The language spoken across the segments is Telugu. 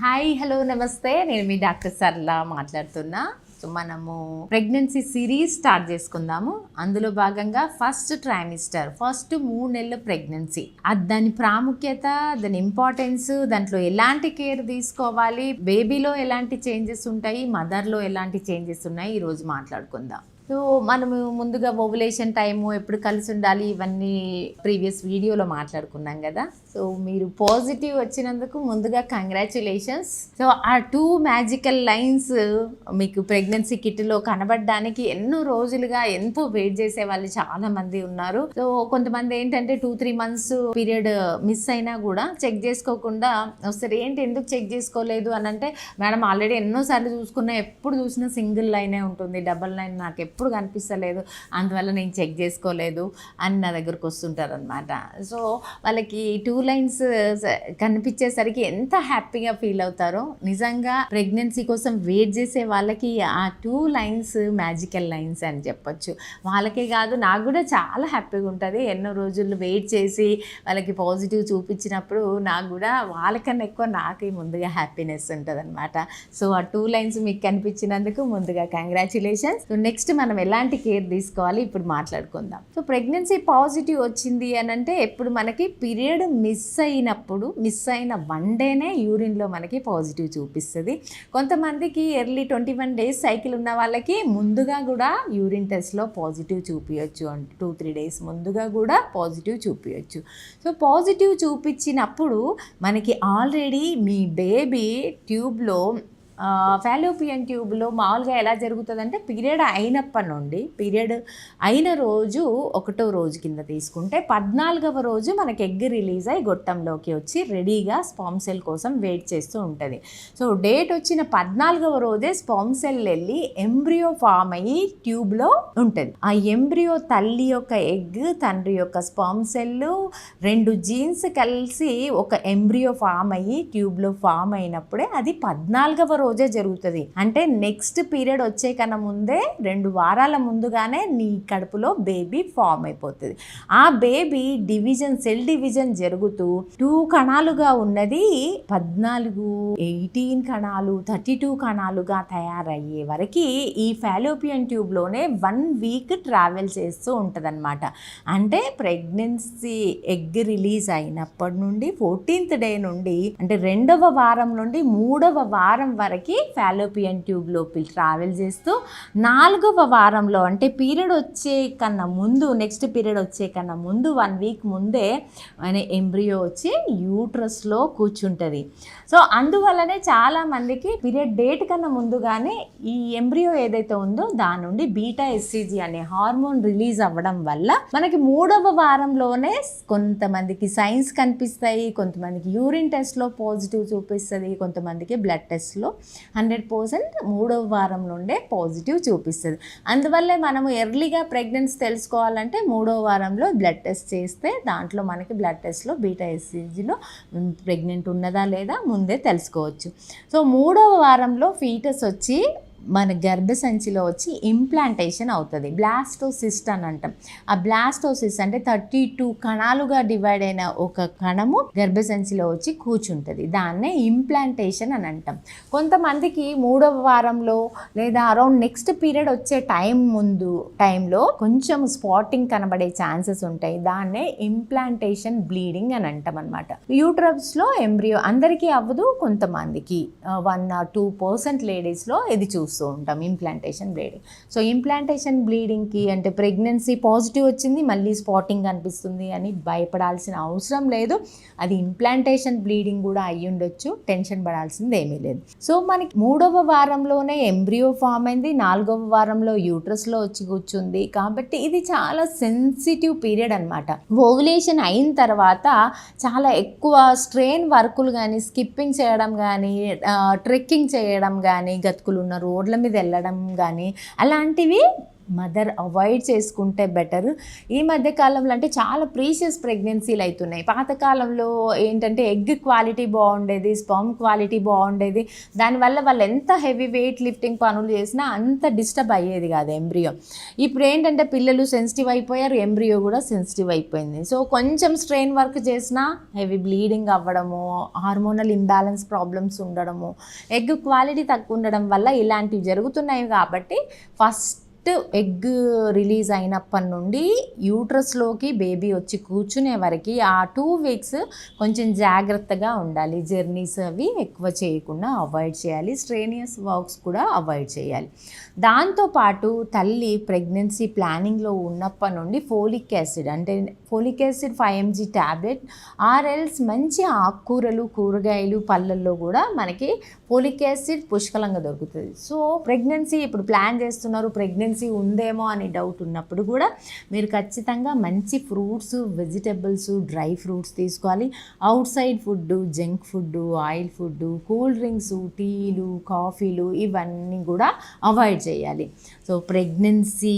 హాయ్ హలో నమస్తే, నేను మీ డాక్టర్ సరళ మాట్లాడుతున్నా. సో మనము ప్రెగ్నెన్సీ సిరీస్ స్టార్ట్ చేసుకుందాము. అందులో భాగంగా ఫస్ట్ ట్రైమిస్టర్, ఫస్ట్ 3 నెలల ప్రెగ్నెన్సీ, అది దాని ప్రాముఖ్యత, దాని ఇంపార్టెన్స్, దాంట్లో ఎలాంటి కేర్ తీసుకోవాలి, బేబీలో ఎలాంటి చేంజెస్ ఉంటాయి, మదర్లో ఎలాంటి చేంజెస్ ఉన్నాయి, ఈరోజు మాట్లాడుకుందాం. సో మనము ముందుగా ఓవులేషన్ టైము ఎప్పుడు కలిసి ఉండాలి ఇవన్నీ ప్రీవియస్ వీడియోలో మాట్లాడుకున్నాం కదా. సో మీరు పాజిటివ్ వచ్చినందుకు ముందుగా కంగ్రాచ్యులేషన్స్. సో ఆ 2 మ్యాజికల్ లైన్స్ మీకు ప్రెగ్నెన్సీ కిట్లో కనబడడానికి ఎన్నో రోజులుగా ఎంతో వెయిట్ చేసే వాళ్ళు చాలా మంది ఉన్నారు. సో కొంతమంది ఏంటంటే 2-3 మంత్స్ పీరియడ్ మిస్ అయినా కూడా చెక్ చేసుకోకుండా వస్తారు. ఏంటి ఎందుకు చెక్ చేసుకోలేదు అని అంటే, మేడం ఆల్రెడీ ఎన్నోసార్లు చూసుకున్నా, ఎప్పుడు చూసినా సింగిల్ లైనే ఉంటుంది, డబల్ లైన్ నాకు ఎప్పుడు కనిపిస్తలేదు, అందువల్ల నేను చెక్ చేసుకోలేదు అని నా దగ్గరకు వస్తుంటారు అనమాట. సో వాళ్ళకి 2 లైన్స్ కనిపించేసరికి ఎంత హ్యాపీగా ఫీల్ అవుతారో. నిజంగా ప్రెగ్నెన్సీ కోసం వెయిట్ చేసే వాళ్ళకి ఆ 2 లైన్స్ మ్యాజికల్ లైన్స్ అని చెప్పొచ్చు. వాళ్ళకే కాదు, నాకు కూడా చాలా హ్యాపీగా ఉంటుంది. ఎన్నో రోజులు వెయిట్ చేసి వాళ్ళకి పాజిటివ్ చూపించినప్పుడు నాకు కూడా వాళ్ళకన్నా ఎక్కువ నాకు ముందుగా హ్యాపీనెస్ ఉంటుంది అనమాట. సో ఆ 2 లైన్స్ మీకు కనిపించినందుకు ముందుగా కంగ్రాచ్యులేషన్స్. సో నెక్స్ట్ మనం ఎలాంటి కేర్ తీసుకోవాలి ఇప్పుడు మాట్లాడుకుందాం. సో ప్రెగ్నెన్సీ పాజిటివ్ వచ్చింది అని అంటే, ఎప్పుడు మనకి పీరియడ్ మిస్ అయిన 1 డేనే యూరిన్లో మనకి పాజిటివ్ చూపిస్తుంది. కొంతమందికి ఎర్లీ 21 డేస్ సైకిల్ ఉన్న వాళ్ళకి ముందుగా కూడా యూరిన్ టెస్ట్లో పాజిటివ్ చూపించవచ్చు, అంటే 2-3 డేస్ ముందుగా కూడా పాజిటివ్ చూపించవచ్చు. సో పాజిటివ్ చూపించినప్పుడు మనకి ఆల్రెడీ మీ బేబీ ట్యూబ్లో, ఫాలోపియన్ ట్యూబ్లో మామూలుగా ఎలా జరుగుతుందంటే, పీరియడ్ అయినప్పటి నుండి, పీరియడ్ అయిన రోజు 1వ రోజు కింద తీసుకుంటే 14వ రోజు మనకి ఎగ్ రిలీజ్ అయ్యి గొట్టంలోకి వచ్చి రెడీగా స్పర్మ్ సెల్ కోసం వెయిట్ చేస్తూ ఉంటుంది. సో డేట్ వచ్చిన 14వ రోజే స్పర్మ్ సెల్ వెళ్ళి ఎంబ్రియో ఫామ్ అయ్యి ట్యూబ్లో ఉంటుంది. ఆ ఎంబ్రియో తల్లి యొక్క ఎగ్, తండ్రి యొక్క స్పర్మ్ సెల్, 2 జీన్స్ కలిసి ఒక ఎంబ్రియో ఫామ్ అయ్యి ట్యూబ్లో ఫామ్ అయినప్పుడే అది 14వ రోజే జరుగుతుంది. అంటే నెక్స్ట్ పీరియడ్ వచ్చే కన్నా ముందే 2 వారాల ముందుగానే నీ కడుపులో బేబీ ఫామ్ అయిపోతుంది. ఆ బేబీ డివిజన్, సెల్ డివిజన్ జరుగుతూ 2 కణాలుగా ఉన్నది 14, 18 కణాలు, 32 కణాలుగా తయారయ్యే వరకు ఈ ఫాలోపియన్ ట్యూబ్లోనే 1 వీక్ ట్రావెల్ చేస్తూ ఉంటుంది అనమాట. అంటే ప్రెగ్నెన్సీ ఎగ్ రిలీజ్ అయినప్పటి నుండి 14th డే నుండి, అంటే 2వ వారం నుండి 3వ వారం వరకు ఫాలోపియన్ ట్యూబ్లోకి ట్రావెల్ చేస్తూ 4వ వారంలో, అంటే పీరియడ్ వచ్చే కన్నా ముందు, నెక్స్ట్ పీరియడ్ వచ్చే కన్నా ముందు 1 వీక్ ముందే ఎంబ్రియో వచ్చి యూట్రస్లో కూర్చుంటుంది. సో అందువల్లనే చాలామందికి పీరియడ్ డేట్ కన్నా ముందుగానే ఈ ఎంబ్రియో ఏదైతే ఉందో దాని నుండి బీటా ఎస్సిజి అనే హార్మోన్ రిలీజ్ అవ్వడం వల్ల మనకి 3వ వారంలోనే కొంతమందికి సైన్స్ కనిపిస్తాయి, కొంతమందికి యూరిన్ టెస్ట్లో పాజిటివ్ చూపిస్తుంది, కొంతమందికి బ్లడ్ టెస్ట్లో 100% 3వ వారం నుండే పాజిటివ్ చూపిస్తుంది. అందువల్లే మనము ఎర్లీగా ప్రెగ్నెన్సీ తెలుసుకోవాలంటే 3వ వారంలో బ్లడ్ టెస్ట్ చేస్తే దాంట్లో మనకి బ్లడ్ టెస్ట్లో బీటా ఎస్సిజిలో ప్రెగ్నెంట్ ఉన్నదా లేదా ముందే తెలుసుకోవచ్చు. సో 3వ వారంలో ఫీటస్ వచ్చి మన గర్భసంచిలో వచ్చి ఇంప్లాంటేషన్ అవుతుంది. బ్లాస్టోసిస్ట్ అని అంటాం. ఆ బ్లాస్టోసిస్ట్ అంటే 32 కణాలుగా డివైడ్ అయిన ఒక కణము గర్భసంచిలో వచ్చి కూర్చుంటుంది. దాన్నే ఇంప్లాంటేషన్ అని అంటాం. కొంతమందికి 3వ వారంలో లేదా అరౌండ్ నెక్స్ట్ పీరియడ్ వచ్చే టైంలో కొంచెం స్పాటింగ్ కనబడే ఛాన్సెస్ ఉంటాయి. దాన్నే ఇంప్లాంటేషన్ బ్లీడింగ్ అని అంటాం అనమాట. యూట్రస్లో ఎంబ్రియో అందరికీ అవ్వదు, కొంతమందికి 1 or 2% లేడీస్లో ఇది చూస్తాం ఉంటాం ఇంప్లాంటేషన్ బ్లీడింగ్. సో ఇంప్లాంటేషన్ బ్లీడింగ్కి అంటే ప్రెగ్నెన్సీ పాజిటివ్ వచ్చింది మళ్ళీ స్పాటింగ్ కనిపిస్తుంది అని భయపడాల్సిన అవసరం లేదు. అది ఇంప్లాంటేషన్ బ్లీడింగ్ కూడా అయ్యి ఉండొచ్చు, టెన్షన్ పడాల్సింది ఏమీ లేదు. సో మనకి 3వ వారంలోనే ఎంబ్రియో ఫామ్ అయింది, 4వ వారంలో యూట్రస్లో వచ్చి కూర్చుంది. కాబట్టి ఇది చాలా సెన్సిటివ్ పీరియడ్ అనమాట. ఓవులేషన్ అయిన తర్వాత చాలా ఎక్కువ స్ట్రెయిన్ వర్కులు కానీ, స్కిప్పింగ్ చేయడం కానీ, ట్రెక్కింగ్ చేయడం కానీ, గతుకులు ఉన్న రోడ్ల మీద వెళ్ళడం కానీ అలాంటివి మదర్ అవాయిడ్ చేసుకుంటే బెటర్. ఈ మధ్య కాలంలో అంటే చాలా ప్రీషియస్ ప్రెగ్నెన్సీలు అవుతున్నాయి. పాతకాలంలో ఏంటంటే ఎగ్ క్వాలిటీ బాగుండేది, స్పర్మ్ క్వాలిటీ బాగుండేది. దానివల్ల వాళ్ళు ఎంత హెవీ వెయిట్ లిఫ్టింగ్ పనులు చేసినా అంత డిస్టర్బ్ అయ్యేది కాదు ఎంబ్రియో. ఇప్పుడు ఏంటంటే పిల్లలు సెన్సిటివ్ అయిపోయారు, ఎంబ్రియో కూడా సెన్సిటివ్ అయిపోయింది. సో కొంచెం స్ట్రెయిన్ వర్క్ చేసినా హెవీ బ్లీడింగ్ అవ్వడము, హార్మోనల్ ఇంబ్యాలెన్స్ ప్రాబ్లమ్స్ ఉండడము, ఎగ్ క్వాలిటీ తక్కువ ఉండడం వల్ల ఇలాంటివి జరుగుతున్నాయి. కాబట్టి ఫస్ట్ ఎగ్ రిలీజ్ అయినప్పటి నుండి యూట్రస్లోకి బేబీ వచ్చి కూర్చునే వరకు ఆ 2 వీక్స్ కొంచెం జాగ్రత్తగా ఉండాలి. జర్నీస్ అవి ఎక్కువ చేయకుండా అవాయిడ్ చేయాలి. స్ట్రెయినియస్ వర్క్స్ కూడా అవాయిడ్ చేయాలి. దాంతోపాటు తల్లి ప్రెగ్నెన్సీ ప్లానింగ్లో ఉన్నప్పటి నుండి ఫోలిక్ యాసిడ్ అంటే ఫోలిక్ యాసిడ్ 5 mg ట్యాబ్లెట్ ఆర్ఎల్స్ మంచి ఆకుకూరలు, కూరగాయలు, పళ్ళల్లో కూడా మనకి ఫోలిక్ యాసిడ్ పుష్కలంగా దొరుకుతుంది. సో ప్రెగ్నెన్సీ ఇప్పుడు ప్లాన్ చేస్తున్నారు, ప్రెగ్నెన్సీ ఉందేమో అని డౌట్ ఉన్నప్పుడు కూడా మీరు ఖచ్చితంగా మంచి ఫ్రూట్స్, వెజిటబుల్స్, డ్రై ఫ్రూట్స్ తీసుకోవాలి. Out side food, junk food, oil food, cool drinks, టీలు, కాఫీలు ఇవన్నీ కూడా అవాయిడ్ చేయాలి. సో ప్రెగ్నెన్సీ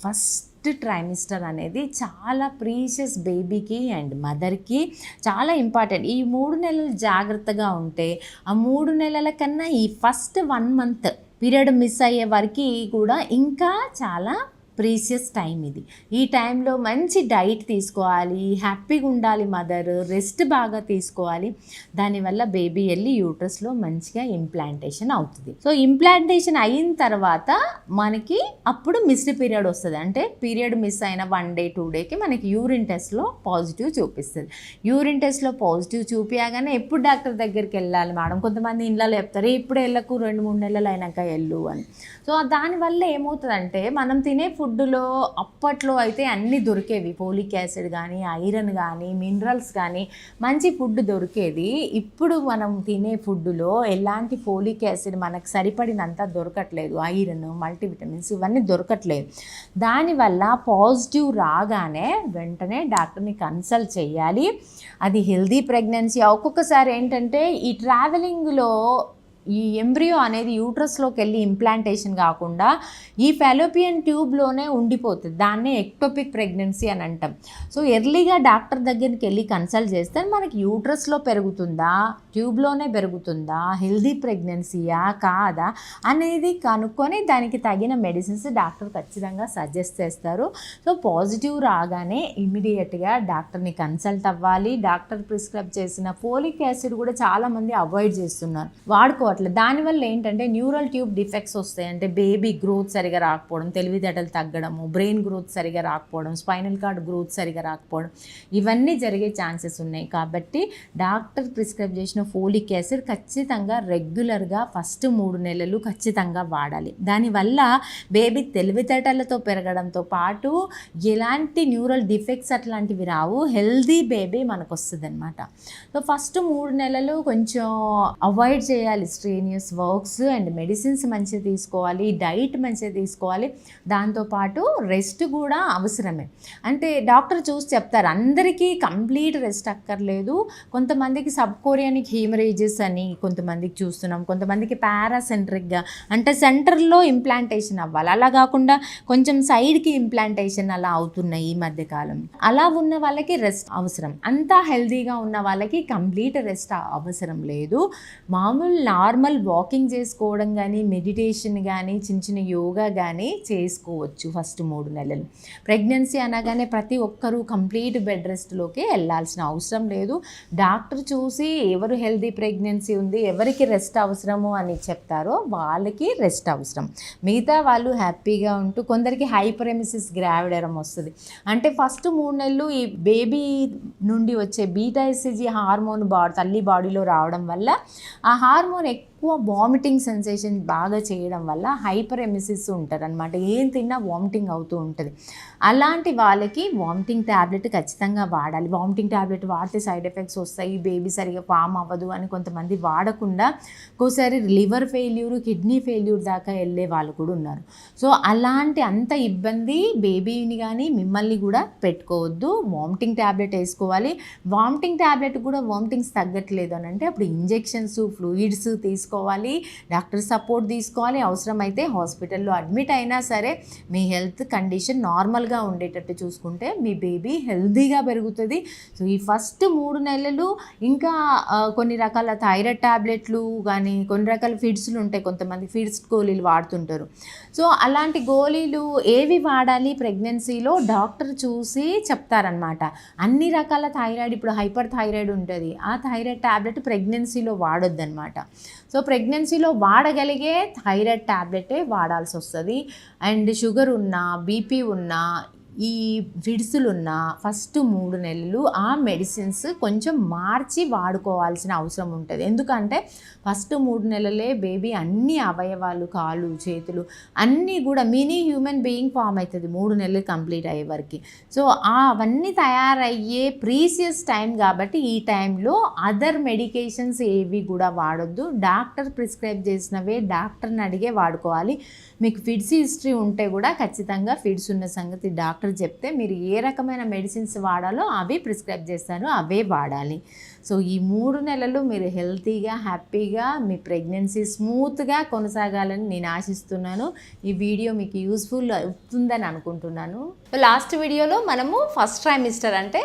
ఫస్ట్ ట్రైమిస్టర్ అనేది చాలా ప్రీషియస్ బేబీకి అండ్ మదర్కి చాలా ఇంపార్టెంట్. ఈ 3 నెలలు జాగ్రత్తగా ఉంటే ఆ 3 నెలల కన్నా ఈ ఫస్ట్ 1 month పీరియడ్ మిస్ అయ్యే వరకు కూడా ఇంకా చాలా ప్రీషియస్ టైం ఇది. ఈ టైంలో మంచి డైట్ తీసుకోవాలి, హ్యాపీగా ఉండాలి మదర్, రెస్ట్ బాగా తీసుకోవాలి. దానివల్ల బేబీ వెళ్ళి యూట్రస్లో మంచిగా ఇంప్లాంటేషన్ అవుతుంది. సో ఇంప్లాంటేషన్ అయిన తర్వాత మనకి అప్పుడు మిస్డ్ పీరియడ్ వస్తుంది. అంటే పీరియడ్ మిస్ అయిన 1 day 2 dayకి మనకి యూరిన్ టెస్ట్లో పాజిటివ్ చూపిస్తుంది. యూరిన్ టెస్ట్లో పాజిటివ్ చూపించగానే ఎప్పుడు డాక్టర్ దగ్గరికి వెళ్ళాలి మేడం, కొంతమంది ఇళ్ళలో చెప్తారు ఇప్పుడు వెళ్ళకు 2-3 నెలలు అయినాక వెళ్ళు అని. సో దానివల్ల ఏమవుతుందంటే మనం తినే ఫుడ్లో అప్పట్లో అయితే అన్నీ దొరికేవి, ఫోలిక్ యాసిడ్ కానీ, ఐరన్ కానీ, మినరల్స్ కానీ మంచి ఫుడ్ దొరికేది. ఇప్పుడు మనం తినే ఫుడ్లో ఎలాంటి ఫోలిక్ యాసిడ్ మనకు సరిపడినంత దొరకట్లేదు, ఐరన్, మల్టీవిటమిన్స్ ఇవన్నీ దొరకట్లేదు. దానివల్ల పాజిటివ్ రాగానే వెంటనే డాక్టర్ని కన్సల్ట్ చేయాలి. అది హెల్దీ ప్రెగ్నెన్సీ. ఒక్కొక్కసారి ఏంటంటే ఈ ట్రావెలింగ్లో ఈ ఎంబ్రియో అనేది యూట్రస్లోకి వెళ్ళి ఇంప్లాంటేషన్ కాకుండా ఈ ఫెలోపియన్ ట్యూబ్లోనే ఉండిపోతుంది. దాన్నే ఎక్టోపిక్ ప్రెగ్నెన్సీ అని అంటాం. సో ఎర్లీగా డాక్టర్ దగ్గరికి వెళ్ళి కన్సల్ట్ చేస్తే మనకి యూట్రస్లో పెరుగుతుందా, ట్యూబ్లోనే పెరుగుతుందా, హెల్దీ ప్రెగ్నెన్సీయా కాదా అనేది కనుక్కొని దానికి తగిన మెడిసిన్స్ డాక్టర్ ఖచ్చితంగా సజెస్ట్ చేస్తారు. సో పాజిటివ్ రాగానే ఇమీడియట్గా డాక్టర్ని కన్సల్ట్ అవ్వాలి. డాక్టర్ ప్రిస్క్రైబ్ చేసిన ఫోలిక్ యాసిడ్ కూడా చాలామంది అవాయిడ్ చేస్తున్నారు, వాడుకోవాలి. దానివల్ల ఏంటంటే న్యూరల్ ట్యూబ్ డిఫెక్ట్స్ వస్తాయి. అంటే బేబీ గ్రోత్ సరిగా రాకపోవడం, తెలివితేటలు తగ్గడము, బ్రెయిన్ గ్రోత్ సరిగా రాకపోవడం, స్పైనల్ కార్డ్ గ్రోత్ సరిగా రాకపోవడం ఇవన్నీ జరిగే ఛాన్సెస్ ఉన్నాయి. కాబట్టి డాక్టర్ ప్రిస్క్రైబ్ చేసిన ఫోలిక్ యాసిడ్ ఖచ్చితంగా రెగ్యులర్గా ఫస్ట్ 3 నెలలు ఖచ్చితంగా వాడాలి. దానివల్ల బేబీ తెలివితేటలతో పెరగడంతో పాటు ఎలాంటి న్యూరల్ డిఫెక్ట్స్ అట్లాంటివి రావు, హెల్దీ బేబీ మనకు వస్తుంది అనమాట. సో ఫస్ట్ 3 నెలలు కొంచెం అవాయిడ్ చేయాలి స్ట్రెయినియస్ వర్క్స్ అండ్ మెడిసిన్స్ మంచిగా తీసుకోవాలి, డైట్ మంచిగా తీసుకోవాలి. దాంతోపాటు రెస్ట్ కూడా అవసరమే. అంటే డాక్టర్ చూసి చెప్తారు, అందరికీ కంప్లీట్ రెస్ట్ అక్కర్లేదు. కొంతమందికి సబ్కోరియానిక్ హీమరేజెస్ అని కొంతమందికి చూస్తున్నాం, కొంతమందికి పారాసెంట్రిక్గా అంటే సెంటర్లో ఇంప్లాంటేషన్ అవ్వాలి, అలా కాకుండా కొంచెం సైడ్కి ఇంప్లాంటేషన్ అలా అవుతున్నాయి ఈ మధ్యకాలం. అలా ఉన్న వాళ్ళకి రెస్ట్ అవసరం. అంతా హెల్తీగా ఉన్న వాళ్ళకి కంప్లీట్ రెస్ట్ అవసరం లేదు. మామూలు నార్మల్ వాకింగ్ చేసుకోవడం కానీ, మెడిటేషన్ కానీ, చిన్న చిన్న యోగా కానీ చేసుకోవచ్చు ఫస్ట్ 3 నెలలు. ప్రెగ్నెన్సీ అనగానే ప్రతి ఒక్కరూ కంప్లీట్ బెడ్ రెస్ట్లోకి వెళ్ళాల్సిన అవసరం లేదు. డాక్టర్ చూసి ఎవరు హెల్దీ ప్రెగ్నెన్సీ ఉంది, ఎవరికి రెస్ట్ అవసరము అని చెప్తారో వాళ్ళకి రెస్ట్ అవసరం. మిగతా వాళ్ళు హ్యాపీగా ఉంటూ, కొందరికి హైపరెమిసిస్ గ్రావిడరం వస్తుంది. అంటే ఫస్ట్ 3 నెలలు ఈ బేబీ నుండి వచ్చే బీటా ఎస్సిజి హార్మోన్ తల్లి బాడీలో రావడం వల్ల ఆ హార్మోన్ ఎక్కువ వామిటింగ్ సెన్సేషన్ బాగా చేయడం వల్ల హైపర్ ఎమిసిస్ ఉంటారు అనమాట. ఏం తిన్నా వామిటింగ్ అవుతూ ఉంటుంది. అలాంటి వాళ్ళకి వామిటింగ్ ట్యాబ్లెట్ ఖచ్చితంగా వాడాలి. వామిటింగ్ ట్యాబ్లెట్ వాడితే సైడ్ ఎఫెక్ట్స్ వస్తాయి, బేబీ సరిగా ఫామ్ అవ్వదు అని కొంతమంది వాడకుండా ఒక్కోసారి లివర్ ఫెయిల్యూర్, కిడ్నీ ఫెయిల్యూర్ దాకా వెళ్ళే వాళ్ళు కూడా ఉన్నారు. సో అలాంటి అంత ఇబ్బంది బేబీని కానీ మిమ్మల్ని కూడా పెట్టుకోవద్దు. వామిటింగ్ ట్యాబ్లెట్ వేసుకోవాలి. వామిటింగ్ ట్యాబ్లెట్ కూడా వామిటింగ్స్ తగ్గట్లేదు అని అంటే అప్పుడు ఇంజెక్షన్స్, ఫ్లూయిడ్స్ తీసుకోవాలి. తీసుకోవాలి, డాక్టర్ సపోర్ట్ తీసుకోవాలి. అవసరమైతే హాస్పిటల్లో అడ్మిట్ అయినా సరే మీ హెల్త్ కండిషన్ నార్మల్గా ఉండేటట్టు చూసుకుంటే మీ బేబీ హెల్తీగా పెరుగుతుంది. సో ఈ ఫస్ట్ 3 నెలలు ఇంకా కొన్ని రకాల థైరాయిడ్ టాబ్లెట్లు కానీ కొన్ని రకాల ఫిడ్స్లు ఉంటాయి, కొంతమంది ఫిడ్స్ గోళీలు వాడుతుంటారు. సో అలాంటి గోళీలు ఏవి వాడాలి ప్రెగ్నెన్సీలో డాక్టర్ చూసి చెప్తారనమాట. అన్ని రకాల థైరాయిడ్, ఇప్పుడు హైపర్ థైరాయిడ్ ఉంటుంది, ఆ థైరాయిడ్ టాబ్లెట్ ప్రెగ్నెన్సీలో వాడొద్దనమాట. సో ప్రెగ్నెన్సీలో వాడగలిగే థైరాయిడ్ టాబ్లెటే వాడాల్సి వస్తుంది. అండ్ షుగర్ ఉన్నా, బీపీ ఉన్నా, ఈ ఫిడ్స్లున్న ఫస్ట్ 3 నెలలు ఆ మెడిసిన్స్ కొంచెం మార్చి వాడుకోవాల్సిన అవసరం ఉంటుంది. ఎందుకంటే ఫస్ట్ 3 నెలలే బేబీ అన్ని అవయవాలు, కాళ్ళు, చేతులు అన్నీ కూడా మినీ హ్యూమన్ బీయింగ్ ఫామ్ అవుతుంది 3 నెలలు కంప్లీట్ అయ్యే వరకు. సో అవన్నీ తయారయ్యే ప్రీసియస్ టైం కాబట్టి ఈ టైంలో అదర్ మెడికేషన్స్ ఏవి కూడా వాడొద్దు. డాక్టర్ ప్రిస్క్రైబ్ చేసినవే డాక్టర్ని అడిగే వాడుకోవాలి. మీకు ఫిడ్స్ హిస్టరీ ఉంటే కూడా ఖచ్చితంగా ఫిడ్స్ ఉన్న సంగతి డాక్టర్ చెప్తే మీరు ఏ రకమైన మెడిసిన్స్ వాడాలో అవి ప్రిస్క్రైబ్ చేస్తారు, అవే వాడాలి. సో ఈ 3 నెలలు మీరు హెల్తీగా, హ్యాపీగా మీ ప్రెగ్నెన్సీ స్మూత్గా కొనసాగాలని నేను ఆశిస్తున్నాను. ఈ వీడియో మీకు యూస్ఫుల్ అవుతుందని అనుకుంటున్నాను. లాస్ట్ వీడియోలో మనము ఫస్ట్ ట్రైమిస్టర్ అంటే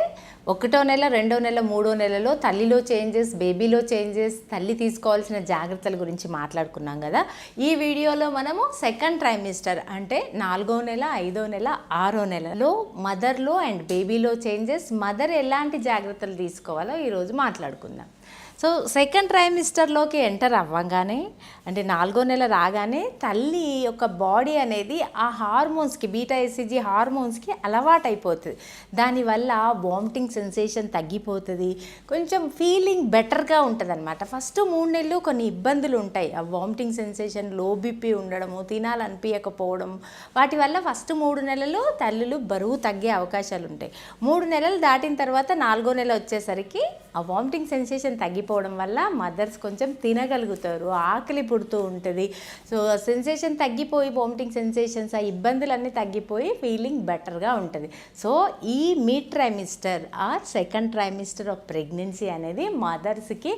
1వ నెల, 2వ నెల, 3వ నెలలో తల్లిలో చేంజెస్, బేబీలో చేంజెస్, తల్లి తీసుకోవాల్సిన జాగ్రత్తల గురించి మాట్లాడుకున్నాం కదా. ఈ వీడియోలో మనము సెకండ్ ట్రైమిస్టర్ అంటే 4వ నెల, 5వ నెల, 6వ నెలలో మదర్లో అండ్ బేబీలో చేంజెస్, మదర్ ఎలాంటి జాగ్రత్తలు తీసుకోవాలో ఈరోజు మాట్లాడుకుందాం. సో సెకండ్ ట్రైమిస్టర్లోకి ఎంటర్ అవ్వగానే అంటే 4వ నెల రాగానే తల్లి యొక్క బాడీ అనేది ఆ హార్మోన్స్కి, బీటా ఎస్సిజి హార్మోన్స్కి అలవాటైపోతుంది. దానివల్ల వామిటింగ్ సెన్సేషన్ తగ్గిపోతుంది, కొంచెం ఫీలింగ్ బెటర్గా ఉంటుంది అనమాట. ఫస్ట్ 3 నెలలు కొన్ని ఇబ్బందులు ఉంటాయి. ఆ వామిటింగ్ సెన్సేషన్, లో బీపీ ఉండడము, తినాలనిపించకపోవడం, వాటి వల్ల ఫస్ట్ 3 నెలలు తల్లులు బరువు తగ్గే అవకాశాలు ఉంటాయి. 3 నెలలు దాటిన తర్వాత 4వ నెల వచ్చేసరికి ఆ వామిటింగ్ సెన్సేషన్ తగ్గిపోవడం వల్ల మదర్స్ కొంచెం తినగలుగుతారు, ఆకలి పుడుతూ ఉంటుంది. సో సెన్సేషన్ తగ్గిపోయి, వామిటింగ్ సెన్సేషన్స్, ఆ ఇబ్బందులన్నీ తగ్గిపోయి ఫీలింగ్ బెటర్గా ఉంటుంది. సో ఈ mid trimester or second trimester of pregnancy అనేది మదర్స్కి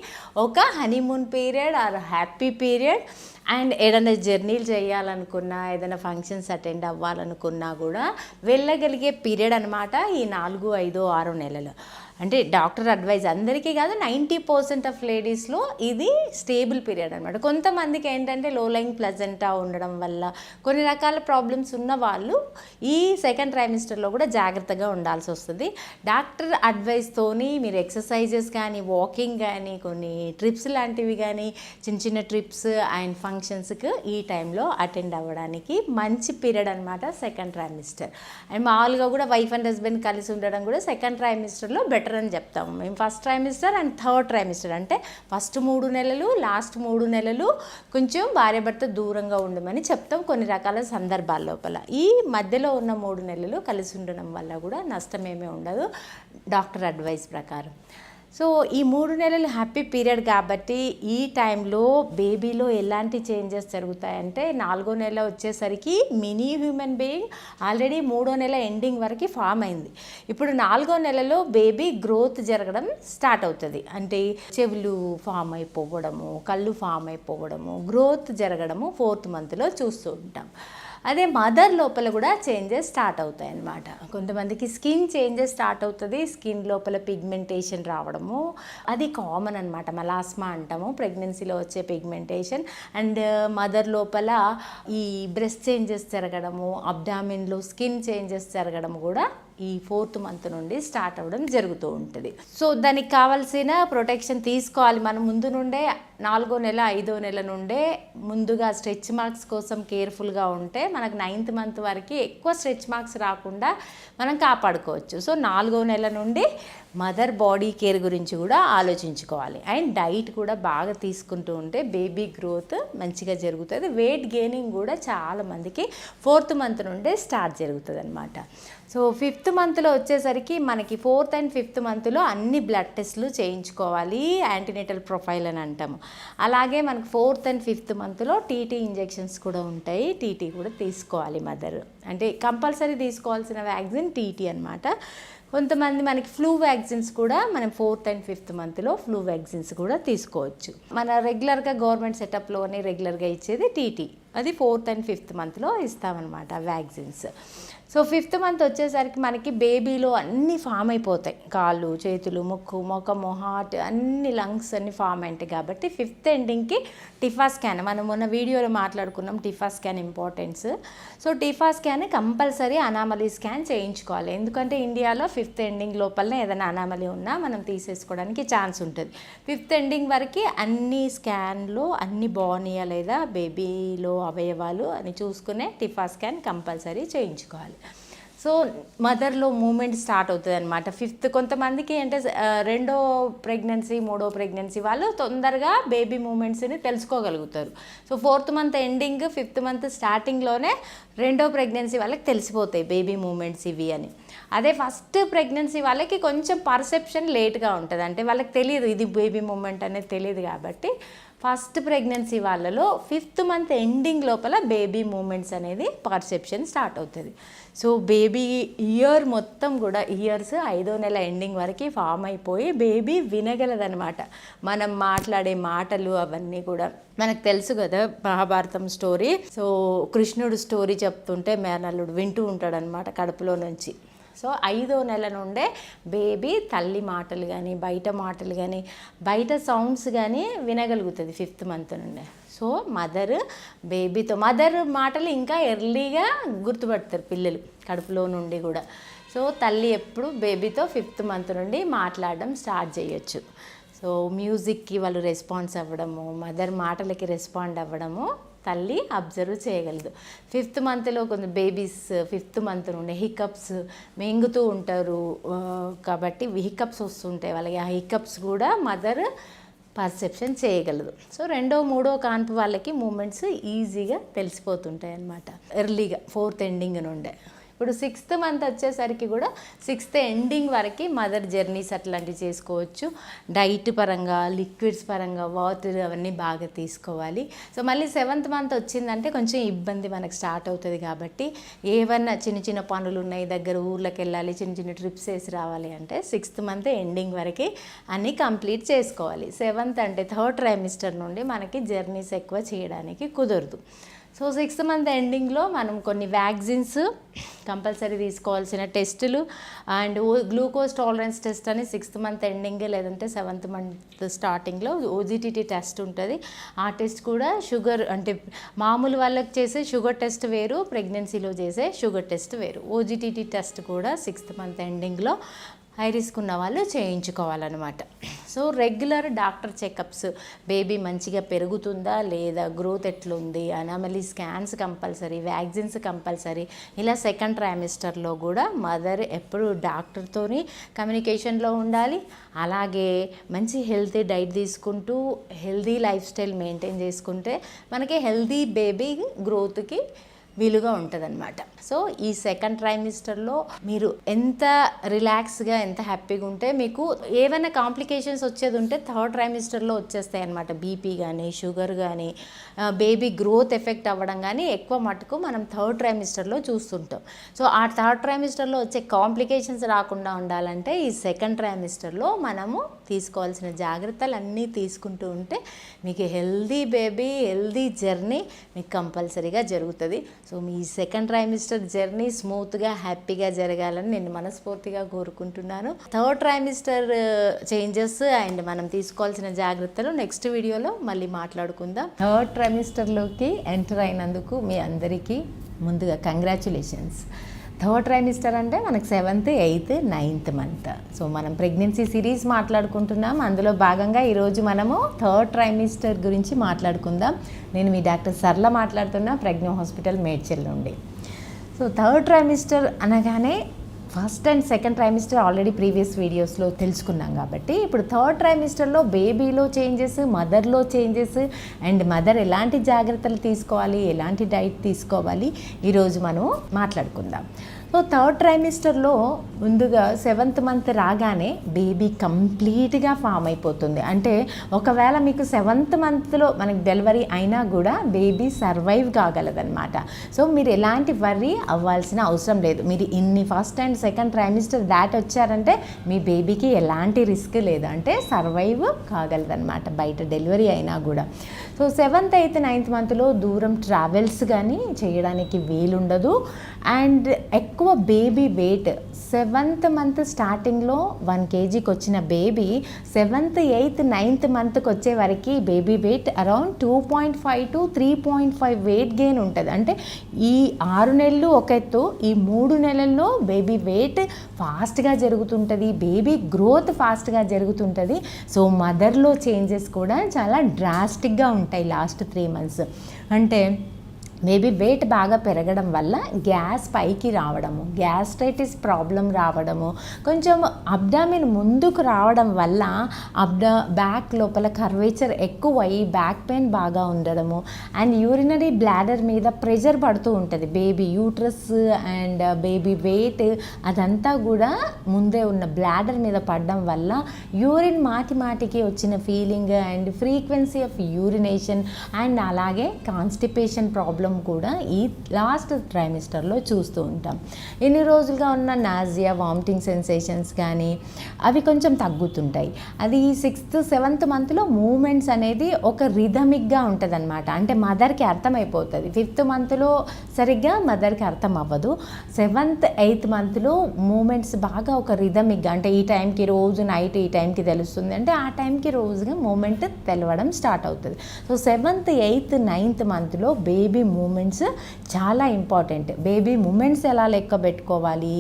ఒక honeymoon period or happy period. And ఏదైనా జర్నీలు చేయాలనుకున్నా, ఏదైనా ఫంక్షన్స్ అటెండ్ అవ్వాలనుకున్నా కూడా వెళ్ళగలిగే పీరియడ్ అనమాట ఈ 4, 5, 6 నెలలు. అంటే డాక్టర్ అడ్వైజ్ అందరికీ కాదు, 90% ఆఫ్ లేడీస్లో ఇది స్టేబుల్ పీరియడ్ అనమాట. కొంతమందికి ఏంటంటే లో లైంగ్ ప్లజెంటా ఉండడం వల్ల కొన్ని రకాల ప్రాబ్లమ్స్ ఉన్న వాళ్ళు ఈ సెకండ్ ట్రైమిస్టర్లో కూడా జాగ్రత్తగా ఉండాల్సి వస్తుంది. డాక్టర్ అడ్వైస్తోని మీరు ఎక్సర్సైజెస్ కానీ, వాకింగ్ కానీ, కొన్ని ట్రిప్స్ లాంటివి కానీ, చిన్న చిన్న ట్రిప్స్ అండ్ ఫంక్షన్స్కి ఈ టైంలో అటెండ్ అవ్వడానికి మంచి పీరియడ్ అనమాట సెకండ్ ట్రైమిస్టర్. అండ్ మామూలుగా కూడా వైఫ్ అండ్ హస్బెండ్ కలిసి ఉండడం కూడా సెకండ్ ట్రైమిస్టర్లో బెటర్ అని చెప్తాము మేము. First trimester and third trimester అంటే ఫస్ట్ 3 నెలలు, లాస్ట్ 3 నెలలు కొంచెం భార్యాభర్త దూరంగా ఉండమని చెప్తాం కొన్ని రకాల సందర్భాల లోపల. ఈ మధ్యలో ఉన్న 3 నెలలు కలిసి ఉండడం వల్ల కూడా నష్టమేమీ ఉండదు డాక్టర్ అడ్వైస్ ప్రకారం. సో ఈ 3 నెలలు హ్యాపీ పీరియడ్ కాబట్టి ఈ టైంలో బేబీలో ఎలాంటి చేంజెస్ జరుగుతాయంటే 4వ నెల వచ్చేసరికి మినీ హ్యూమన్ బీయింగ్ ఆల్రెడీ 3వ నెల ఎండింగ్ వరకు ఫామ్ అయింది. ఇప్పుడు 4వ నెలలో బేబీ గ్రోత్ జరగడం స్టార్ట్ అవుతుంది. అంటే చెవులు ఫామ్ అయిపోవడము, కళ్ళు ఫామ్ అయిపోవడము, గ్రోత్ జరగడము 4th మంత్లో చూస్తూ ఉంటాం. అదే మదర్ లోపల కూడా చేంజెస్ స్టార్ట్ అవుతాయి అన్నమాట. కొంతమందికి స్కిన్ చేంజెస్ స్టార్ట్ అవుతుంది, స్కిన్ లోపల పిగ్మెంటేషన్ రావడము, అది కామన్ అనమాట. మలాస్మా అంటాము, ప్రెగ్నెన్సీలో వచ్చే పిగ్మెంటేషన్. అండ్ మదర్ లోపల ఈ బ్రెస్ట్ చేంజెస్ జరగడము, అబ్డామిన్లో స్కిన్ చేంజెస్ జరగడము కూడా ఈ 4th మంత్ నుండి స్టార్ట్ అవ్వడం జరుగుతూ ఉంటుంది. సో దానికి కావాల్సిన ప్రొటెక్షన్ తీసుకోవాలి. మనం ముందు నుండే 4వ నెల, 5వ నెల నుండే ముందుగా స్ట్రెచ్ మార్క్స్ కోసం కేర్ఫుల్గా ఉంటే మనకు 9th మంత్ వరకు ఎక్కువ స్ట్రెచ్ మార్క్స్ రాకుండా మనం కాపాడుకోవచ్చు. సో 4వ నెల నుండి మదర్ బాడీ కేర్ గురించి కూడా ఆలోచించుకోవాలి. అండ్ డైట్ కూడా బాగా తీసుకుంటూ ఉంటే బేబీ గ్రోత్ మంచిగా జరుగుతుంది. వెయిట్ గెయినింగ్ కూడా చాలామందికి 4th మంత్ నుండే స్టార్ట్ జరుగుతుంది అనమాట. సో 5th మంత్లో వచ్చేసరికి మనకి 4th and 5th మంత్లో అన్ని బ్లడ్ టెస్ట్లు చేయించుకోవాలి, యాంటీనేటల్ ప్రొఫైల్ అని అంటాము. అలాగే మనకు 4th and 5th మంత్లో టీటీ ఇంజెక్షన్స్ కూడా ఉంటాయి, టీటీ కూడా తీసుకోవాలి మదర్. అంటే కంపల్సరీ తీసుకోవాల్సిన వ్యాక్సిన్ టీటీ అనమాట. కొంతమంది మనకి ఫ్లూ వ్యాక్సిన్స్ కూడా మనం 4th and 5th మంత్లో ఫ్లూ వ్యాక్సిన్స్ కూడా తీసుకోవచ్చు. మన రెగ్యులర్గా గవర్నమెంట్ సెటప్లోనే రెగ్యులర్గా ఇచ్చేది టీటీ, అది 4th and 5th మంత్లో ఇస్తామన్నమాట వ్యాక్సిన్స్. సో 5th మంత్ వచ్చేసరికి మనకి బేబీలో అన్నీ ఫామ్ అయిపోతాయి, కాళ్ళు, చేతులు, ముక్కు, ముఖము, హార్ట్, అన్ని లంగ్స్ అన్ని ఫామ్ అయింటాయి. కాబట్టి 5th ఎండింగ్కి టిఫా స్కాన్, మనం మొన్న వీడియోలో మాట్లాడుకున్నాం TIFFA scan importance. So TIFFA scan compulsory anomaly scan చేయించుకోవాలి. ఎందుకంటే ఇండియాలో 5th ఎండింగ్ లోపలనే ఏదైనా అనామలీ ఉన్నా మనం తీసేసుకోవడానికి ఛాన్స్ ఉంటుంది. 5th ఎండింగ్ వరకు అన్ని స్కాన్లో అన్ని బాగున్నాయా లేదా బేబీలో అవయవాలు అని చూసుకునే టిఫా స్కాన్ కంపల్సరీ చేయించుకోవాలి. సో మదర్లో మూమెంట్ స్టార్ట్ అవుతుంది అనమాట 5th. కొంతమందికి అంటే 2వ ప్రెగ్నెన్సీ 3వ ప్రెగ్నెన్సీ వాళ్ళు తొందరగా బేబీ మూమెంట్స్ని తెలుసుకోగలుగుతారు. So 4th month ending 5th month స్టార్టింగ్లోనే 2వ ప్రెగ్నెన్సీ వాళ్ళకి తెలిసిపోతాయి బేబీ మూమెంట్స్ ఇవి అని. అదే ఫస్ట్ ప్రెగ్నెన్సీ వాళ్ళకి కొంచెం పర్సెప్షన్ లేట్గా ఉంటుంది, అంటే వాళ్ళకి తెలియదు ఇది బేబీ మూమెంట్ అనేది తెలియదు. కాబట్టి ఫస్ట్ ప్రెగ్నెన్సీ వాళ్ళలో 5th మంత్ ఎండింగ్ లోపల బేబీ మూమెంట్స్ అనేది పర్సెప్షన్ స్టార్ట్ అవుతుంది. సో బేబీ ఇయర్ మొత్తం కూడా ఇయర్స్ 5వ నెల ఎండింగ్ వరకు ఫామ్ అయిపోయి బేబీ వినగలదనమాట. మనం మాట్లాడే మాటలు అవన్నీ కూడా మనకు తెలుసు కదా, మహాభారతం స్టోరీ. సో కృష్ణుడు స్టోరీ చెప్తుంటే మేనల్లుడు వింటూ ఉంటాడనమాట కడుపులో నుంచి. సో 5వ నెల నుండే బేబీ తల్లి మాటలు కానీ బయట మాటలు కానీ బయట సౌండ్స్ కానీ వినగలుగుతుంది 5th మంత్ నుండే. సో బేబీతో మదర్ మాటలు ఇంకా ఎర్లీగా గుర్తుపడతారు పిల్లలు కడుపులో నుండి కూడా. సో తల్లి ఎప్పుడు బేబీతో 5th మంత్ నుండి మాట్లాడడం స్టార్ట్ చేయొచ్చు. సో మ్యూజిక్కి వాళ్ళు రెస్పాన్స్ అవ్వడము, మదర్ మాటలకి రెస్పాండ్ అవ్వడము తల్లి అబ్జర్వ్ చేయగలదు. 5th మంత్లో కొంచెం బేబీస్ 5th మంత్ నుండి హికప్స్ మింగుతూ ఉంటారు, కాబట్టి హికప్స్ వస్తుంటాయి వాళ్ళకి. ఆ హికప్స్ కూడా మదర్ పర్సెప్షన్ చేయగలదు. సో 2వ 3వ కాన్పు వాళ్ళకి మూమెంట్స్ ఈజీగా తెలిసిపోతుంటాయి అన్నమాట ఎర్లీగా 4th ఎండింగ్ నుండే. ఇప్పుడు 6th మంత్ వచ్చేసరికి కూడా 6th ఎండింగ్ వరకు మదర్ జర్నీస్ అట్లాంటివి చేసుకోవచ్చు. డైట్ పరంగా లిక్విడ్స్ పరంగా వాటర్ అవన్నీ బాగా తీసుకోవాలి. సో మళ్ళీ 7th మంత్ వచ్చిందంటే కొంచెం ఇబ్బంది మనకు స్టార్ట్ అవుతుంది. కాబట్టి ఏమన్నా చిన్న చిన్న పనులు ఉన్నాయి, దగ్గర ఊర్లోకి వెళ్ళాలి, చిన్న చిన్న ట్రిప్స్ వేసి రావాలి అంటే 6th మంత్ ఎండింగ్ వరకు అన్నీ కంప్లీట్ చేసుకోవాలి. 7th అంటే 3rd ట్రైమిస్టర్ నుండి మనకి జర్నీస్ ఎక్కువ చేయడానికి కుదరదు. సో 6th మంత్ ఎండింగ్లో మనం కొన్ని వ్యాక్సిన్స్ కంపల్సరీ తీసుకోవాల్సిన టెస్టులు అండ్ గ్లూకోజ్ టాలరెన్స్ టెస్ట్ అని 6th మంత్ ఎండింగ్ లేదంటే 7th మంత్ స్టార్టింగ్లో ఓజిటిటీ టెస్ట్ ఉంటుంది. ఆ టెస్ట్ కూడా షుగర్ అంటే మామూలు వాళ్ళకి చేసే షుగర్ టెస్ట్ వేరు, ప్రెగ్నెన్సీలో చేసే షుగర్ టెస్ట్ వేరు. ఓజిటిటీ టెస్ట్ కూడా 6th మంత్ ఎండింగ్లో హై రిస్క్ ఉన్న వాళ్ళు చేయించుకోవాలన్నమాట. So regular doctor checkups, baby మంచిగా పెరుగుతుందా లేదా, గ్రోత్ ఎట్లుంది, anomaly scans compulsory, vaccines compulsory. ఇలా 2nd ట్రైమిస్టర్లో కూడా మదర్ ఎప్పుడు డాక్టర్తోని కమ్యూనికేషన్లో ఉండాలి. అలాగే మంచి హెల్తీ డైట్ తీసుకుంటూ హెల్తీ లైఫ్ స్టైల్ మెయింటైన్ చేసుకుంటే మనకి హెల్తీ బేబీ గ్రోత్కి వీలుగా ఉంటుందన్నమాట. సో ఈ 2nd ట్రైమిస్టర్లో మీరు ఎంత రిలాక్స్గా ఎంత హ్యాపీగా ఉంటే మీకు ఏమైనా కాంప్లికేషన్స్ వచ్చేది ఉంటే 3rd ట్రైమిస్టర్లో వచ్చేస్తాయి అన్నమాట. బీపీ కానీ షుగర్ కానీ బేబీ గ్రోత్ ఎఫెక్ట్ అవ్వడం కానీ ఎక్కువ మటుకు మనం 3rd ట్రైమిస్టర్లో చూస్తుంటాం. సో ఆ 3rd ట్రైమిస్టర్లో వచ్చే కాంప్లికేషన్స్ రాకుండా ఉండాలంటే ఈ 2nd ట్రైమిస్టర్లో మనము తీసుకోవాల్సిన జాగ్రత్తలు అన్నీ తీసుకుంటూ ఉంటే మీకు హెల్దీ బేబీ హెల్దీ జర్నీ మీకు కంపల్సరీగా జరుగుతుంది. సో మీ 2nd ట్రైమిస్టర్ జర్నీ స్మూత్గా హ్యాపీగా జరగాలని నేను మనస్ఫూర్తిగా కోరుకుంటున్నాను. 3rd ట్రైమిస్టర్ చేంజెస్ అండ్ మనం తీసుకోవాల్సిన జాగ్రత్తలు నెక్స్ట్ వీడియోలో మళ్ళీ మాట్లాడుకుందాం. 3rd ట్రైమిస్టర్లోకి ఎంటర్ అయినందుకు మీ అందరికీ ముందుగా కంగ్రాచ్యులేషన్స్. 3rd ట్రైమిస్టర్ అంటే మనకు 7th 8th 9th month. So మనం ప్రెగ్నెన్సీ సిరీస్ మాట్లాడుకుంటున్నాం. అందులో భాగంగా ఈరోజు మనము 3rd ట్రైమిస్టర్ గురించి మాట్లాడుకుందాం. నేను మీ డాక్టర్ సరళ మాట్లాడుతున్నా, ప్రజ్ఞ హాస్పిటల్ మేడ్చల్ నుండి. సో 3rd ట్రైమిస్టర్ అనగానే first and 2nd trimester already previous వీడియోస్లో తెలుసుకున్నాం. కాబట్టి ఇప్పుడు 3rd ట్రైమిస్టర్లో బేబీలో చేంజెస్, మదర్లో చేంజెస్ అండ్ మదర్ ఎలాంటి జాగ్రత్తలు తీసుకోవాలి, ఎలాంటి డైట్ తీసుకోవాలి ఈరోజు మనం మాట్లాడుకుందాం. సో థర్డ్ ట్రైమిస్టర్లో ముందుగా 7th మంత్ రాగానే బేబీ కంప్లీట్గా ఫామ్ అయిపోతుంది. అంటే ఒకవేళ మీకు 7th మంత్లో మనకి డెలివరీ అయినా కూడా బేబీ సర్వైవ్ కాగలదన్నమాట. సో మీరు ఎలాంటి వర్రీ అవ్వాల్సిన అవసరం లేదు. మీరు ఇన్ని ఫస్ట్ అండ్ సెకండ్ ట్రైమిస్టర్ దాటి వచ్చారంటే మీ బేబీకి ఎలాంటి రిస్క్ లేదు, అంటే సర్వైవ్ కాగలదన్నమాట బయట డెలివరీ అయినా కూడా. సో 7th, 8th, 9th మంత్లో దూరం ట్రావెల్స్ కానీ చేయడానికి వీలుండదు. అండ్ ఎక్కువ బేబీ వెయిట్ 7th మంత్ స్టార్టింగ్లో 1 kgకి వచ్చిన బేబీ 7th, 8th, 9th మంత్కి వచ్చే వరకు baby wait around 2.5 to 3.5 weight gain ఉంటుంది. అంటే ఈ 6 నెలలు ఒక ఎత్తు, ఈ 3 నెలల్లో బేబీ వెయిట్ ఫాస్ట్గా జరుగుతుంటుంది, బేబీ గ్రోత్ ఫాస్ట్గా జరుగుతుంటుంది. సో మదర్లో చేంజెస్ కూడా చాలా డ్రాస్టిక్గా ఉంటాయి లాస్ట్ 3 months. అంటే బేబీ వెయిట్ బాగా పెరగడం వల్ల గ్యాస్ పైకి రావడము, గ్యాస్ట్రైటిస్ ప్రాబ్లం రావడము, కొంచెం అబ్డామిన్ ముందుకు రావడం వల్ల బ్యాక్ లోపల కర్వేచర్ ఎక్కువ అయ్యి బ్యాక్ పెయిన్ బాగా ఉండడము, అండ్ యూరినరీ బ్లాడర్ మీద ప్రెషర్ పడుతూ ఉంటుంది. Baby uterus and baby wait అదంతా కూడా ముందే ఉన్న బ్లాడర్ మీద పడడం వల్ల యూరిన్ మాటికి వచ్చిన feeling and frequency of urination and అలాగే కాన్స్టిపేషన్ ప్రాబ్లం కూడా ఈ లాస్ట్ ట్రైమిస్టర్లో చూస్తూ ఉంటాం. ఎన్ని రోజులుగా ఉన్న నాజియా, వామిటింగ్ సెన్సేషన్స్ కానీ అవి కొంచెం తగ్గుతుంటాయి. అది 6th, 7th మంత్లో మూమెంట్స్ అనేది ఒక రిథమిక్గా ఉంటుంది అనమాట. అంటే మదర్కి అర్థమైపోతుంది. 5th మంత్లో సరిగ్గా మదర్కి అర్థం అవ్వదు. 7th, 8th మంత్లో మూమెంట్స్ బాగా ఒక రిథమిక్గా, అంటే ఈ టైంకి రోజు నైట్ ఈ టైంకి తెలుస్తుంది అంటే ఆ టైంకి రోజుగా మూమెంట్ తెలవడం స్టార్ట్ అవుతుంది. సో 7th, 8th, 9th మంత్లో బేబీ మూమెంట్స్ చాలా ఇంపార్టెంట్. బేబీ మూమెంట్స్ ఎలా లెక్క పెట్టుకోవాలి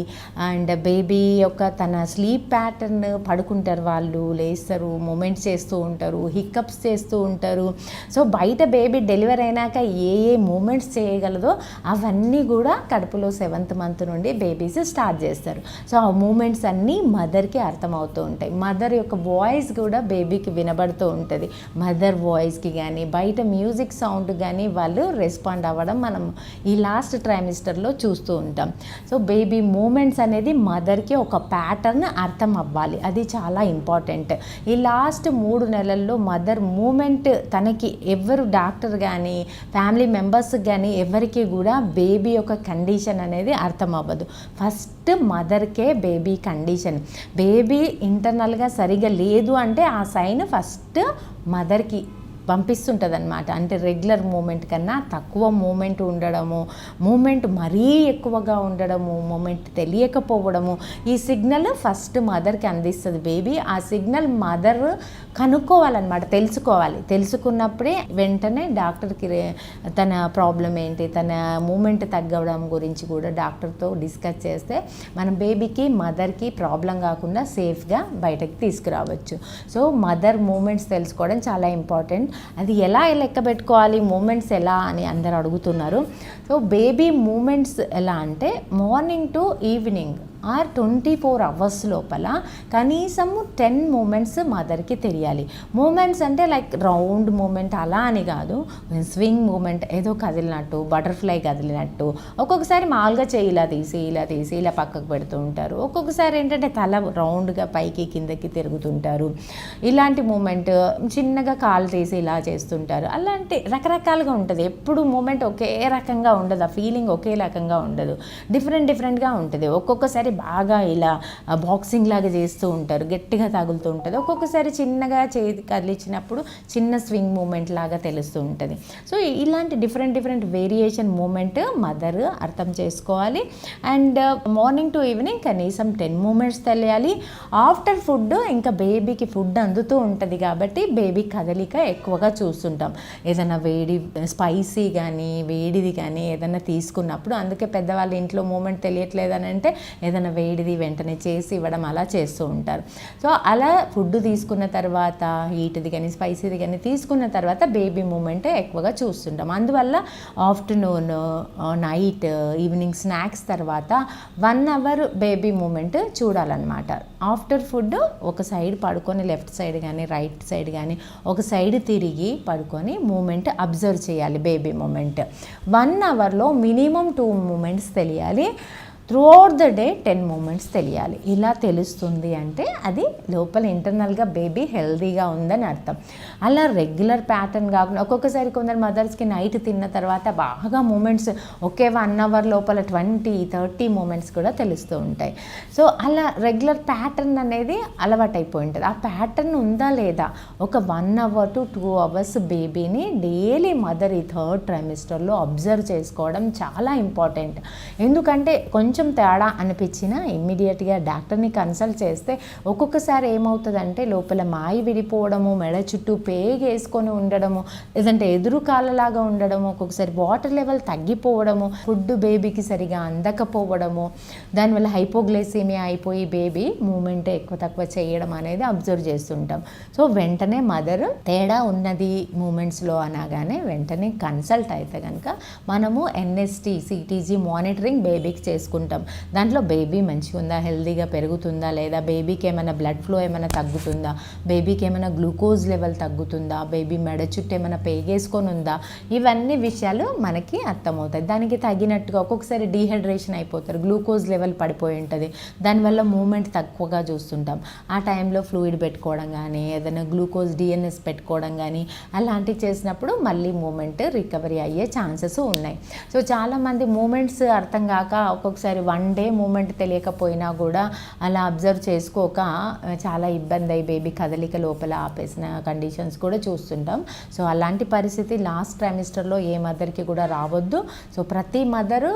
అండ్ బేబీ యొక్క తన స్లీప్ ప్యాటర్న్, పడుకుంటారు వాళ్ళు, లేస్తారు, మూమెంట్స్ చేస్తూ ఉంటారు, హిక్కప్స్ చేస్తూ ఉంటారు. సో బయట బేబీ డెలివరీ అయినాక ఏ మూమెంట్స్ చేయగలదో అవన్నీ కూడా కడుపులో 7th మంత్ నుండి బేబీస్ స్టార్ట్ చేస్తారు. సో ఆ మూమెంట్స్ అన్నీ మదర్కి అర్థమవుతూ ఉంటాయి. మదర్ యొక్క వాయిస్ కూడా బేబీకి వినబడుతూ ఉంటుంది. మదర్ వాయిస్కి కానీ బయట మ్యూజిక్ సౌండ్ కానీ వాళ్ళు రెస్పాండ్ అవ్వడం మనం ఈ లాస్ట్ ట్రైమిస్టర్లో చూస్తూ ఉంటాం. సో బేబీ మూమెంట్స్ అనేది మదర్కి ఒక ప్యాటర్న్ అర్థం అవ్వాలి, అది చాలా ఇంపార్టెంట్. ఈ లాస్ట్ 3 నెలల్లో మదర్ మూమెంట్ తనకి ఎవరు డాక్టర్ కానీ ఫ్యామిలీ మెంబర్స్ కానీ ఎవరికి కూడా బేబీ యొక్క కండిషన్ అనేది అర్థం అవ్వదు. ఫస్ట్ మదర్కే బేబీ కండిషన్, బేబీ ఇంటర్నల్గా సరిగా లేదు అంటే ఆ సైన్ ఫస్ట్ మదర్కి పంపిస్తుంటుంది అనమాట. అంటే రెగ్యులర్ మూమెంట్ కన్నా తక్కువ మూమెంట్ ఉండడము, మూమెంట్ మరీ ఎక్కువగా ఉండడము, మూమెంట్ తెలియకపోవడము, ఈ సిగ్నల్ ఫస్ట్ మదర్కి అందిస్తుంది బేబీ. ఆ సిగ్నల్ మదర్ కనుక్కోవాలన్నమాట, తెలుసుకోవాలి. తెలుసుకున్నప్పుడే వెంటనే డాక్టర్కి తన ప్రాబ్లం ఏంటి, తన మూమెంట్ తగ్గడం గురించి కూడా డాక్టర్తో డిస్కస్ చేస్తే మన బేబీకి మదర్కి ప్రాబ్లం కాకుండా సేఫ్గా బయటకు తీసుకురావచ్చు. సో మదర్ మూమెంట్స్ తెలుసుకోవడం చాలా ఇంపార్టెంట్. అది ఎలా లెక్క పెట్టుకోవాలి, మూమెంట్స్ ఎలా అని అందరు అడుగుతున్నారు. సో బేబీ మూమెంట్స్ ఎలా అంటే morning to evening or 24 hours లోపల కనీసము 10 మూమెంట్స్ మదర్కి తెలియాలి. మూమెంట్స్ అంటే లైక్ రౌండ్ మూమెంట్ అలా అని కాదు, స్వింగ్ మూమెంట్, ఏదో కదిలినట్టు, బటర్ఫ్లై కదిలినట్టు, ఒక్కొక్కసారి మామూలుగా చేయి ఇలా తీసి ఇలా పక్కకు పెడుతూ ఉంటారు, ఒక్కొక్కసారి ఏంటంటే తల రౌండ్గా పైకి కిందకి తిరుగుతుంటారు, ఇలాంటి మూమెంట్, చిన్నగా కాలు తీసి ఇలా చేస్తుంటారు, అలాంటి రకరకాలుగా ఉంటుంది. ఎప్పుడు మూమెంట్ ఒకే రకంగా ఉండదు, ఆ ఫీలింగ్ ఒకే రకంగా ఉండదు, డిఫరెంట్గా ఉంటుంది. ఒక్కొక్కసారి బాగా ఇలా బాక్సింగ్ లాగా చేస్తూ ఉంటారు, గట్టిగా తగులుతూ ఉంటుంది, ఒక్కొక్కసారి చిన్నగా చేతి కదిలించినప్పుడు చిన్న స్వింగ్ మూమెంట్ లాగా తెలుస్తూ ఉంటుంది. సో ఇలాంటి డిఫరెంట్ వేరియేషన్ మూమెంట్ మదర్ అర్థం చేసుకోవాలి. అండ్ మార్నింగ్ టు ఈవినింగ్ కనీసం 10 మూమెంట్స్ తెలియాలి. ఆఫ్టర్ ఫుడ్ ఇంకా బేబీకి ఫుడ్ అందుతూ ఉంటుంది కాబట్టి బేబీ కదలిక ఎక్కువగా చూస్తుంటాం. ఏదైనా వేడి స్పైసీ కానీ వేడిది కానీ ఏదైనా తీసుకున్నప్పుడు, అందుకే పెద్దవాళ్ళ ఇంట్లో మూమెంట్ తెలియట్లేదని అంటే ఏదైనా వేడిది వెంటనే చేసి ఇవ్వడం అలా చేస్తూ ఉంటారు. సో అలా ఫుడ్ తీసుకున్న తర్వాత హీట్ది కానీ స్పైసీది కానీ తీసుకున్న తర్వాత బేబీ మూమెంట్ ఎక్కువగా చూస్తుంటాం. అందువల్ల ఆఫ్టర్నూన్, నైట్, ఈవినింగ్ స్నాక్స్ తర్వాత 1 hour బేబీ మూమెంట్ చూడాలన్నమాట. ఆఫ్టర్ ఫుడ్ ఒక సైడ్ పడుకొని, లెఫ్ట్ సైడ్ కానీ రైట్ సైడ్ కానీ ఒక సైడ్ తిరిగి పడుకొని మూమెంట్ అబ్జర్వ్ చేయాలి. బేబీ మూమెంట్ 1 hourలో మినిమం 2 మూమెంట్స్ తెలియాలి. త్రూఅవుట్ ద డే 10 మూమెంట్స్ తెలియాలి. ఇలా తెలుస్తుంది అంటే అది లోపల ఇంటర్నల్గా బేబీ హెల్తీగా ఉందని అర్థం. అలా రెగ్యులర్ ప్యాటర్న్ కాకుండా ఒక్కొక్కసారి కొందరు మదర్స్కి నైట్ తిన్న తర్వాత బాగా మూమెంట్స్ ఒకే 1 అవర్ లోపల 20-30 మూమెంట్స్ కూడా తెలుస్తూ ఉంటాయి. సో అలా రెగ్యులర్ ప్యాటర్న్ అనేది అలవాటైపోయి ఉంటుంది. ఆ ప్యాటర్న్ ఉందా లేదా ఒక 1 అవర్ to 2 అవర్స్ బేబీని డైలీ మదర్ ఈ 3rd ట్రైమిస్టర్లో అబ్జర్వ్ చేసుకోవడం చాలా ఇంపార్టెంట్. ఎందుకంటే కొంచెం తేడా అనిపించినా ఇమ్మీడియట్గా డాక్టర్ని కన్సల్ట్ చేస్తే ఒక్కొక్కసారి ఏమవుతుందంటే లోపల మాయి విడిపోవడము, మెడ చుట్టూ పేగ వేసుకొని ఉండడము, లేదంటే ఎదురు కాళ్ళలాగా ఉండడము, ఒక్కొక్కసారి వాటర్ లెవెల్ తగ్గిపోవడము, ఫుడ్ బేబీకి సరిగా అందకపోవడము, దానివల్ల హైపోగ్లైసీమియా అయిపోయి బేబీ మూమెంట్ ఎక్కువ తక్కువ చేయడం అనేది అబ్జర్వ్ చేస్తుంటాం. సో వెంటనే మదర్ తేడా ఉన్నది మూమెంట్స్లో అనగానే వెంటనే కన్సల్ట్ అయితే కనుక మనము ఎన్ఎస్టీ సిటీజీ మానిటరింగ్ బేబీకి చేసుకుంటాం. దాంట్లో బేబీ మంచిగా ఉందా, హెల్తీగా పెరుగుతుందా లేదా, బేబీకి ఏమైనా బ్లడ్ ఫ్లో ఏమైనా తగ్గుతుందా, బేబీకి ఏమైనా గ్లూకోజ్ లెవెల్ తగ్గుతుందా, బేబీ మెడ చుట్టూ ఏమైనా పేగేసుకొని ఉందా, ఇవన్నీ విషయాలు మనకి అర్థమవుతాయి. దానికి తగినట్టుగా ఒక్కొక్కసారి డీహైడ్రేషన్ అయిపోతారు, గ్లూకోజ్ లెవెల్ పడిపోయి ఉంటుంది, దానివల్ల మూమెంట్ తక్కువగా చూస్తుంటాం. ఆ టైంలో ఫ్లూయిడ్ పెట్టుకోవడం కానీ ఏదైనా గ్లూకోజ్ డిఎన్ఎస్ పెట్టుకోవడం కానీ అలాంటివి చేసినప్పుడు మళ్ళీ మూమెంట్ రికవరీ అయ్యే ఛాన్సెస్ ఉన్నాయి. సో చాలామంది మూమెంట్స్ అర్థం కాక ఒక్కొక్కసారి 1 డే మూమెంట్ తెలియకపోయినా కూడా అలా అబ్జర్వ్ చేసుకోక చాలా ఇబ్బంది అయ్యి బేబీ కదలిక లోపల ఆపేసిన కండిషన్స్ కూడా చూస్తుంటాం. సో అలాంటి పరిస్థితి లాస్ట్ ట్రైమిస్టర్లో ఏ మదర్కి కూడా రావద్దు. సో ప్రతి మదరు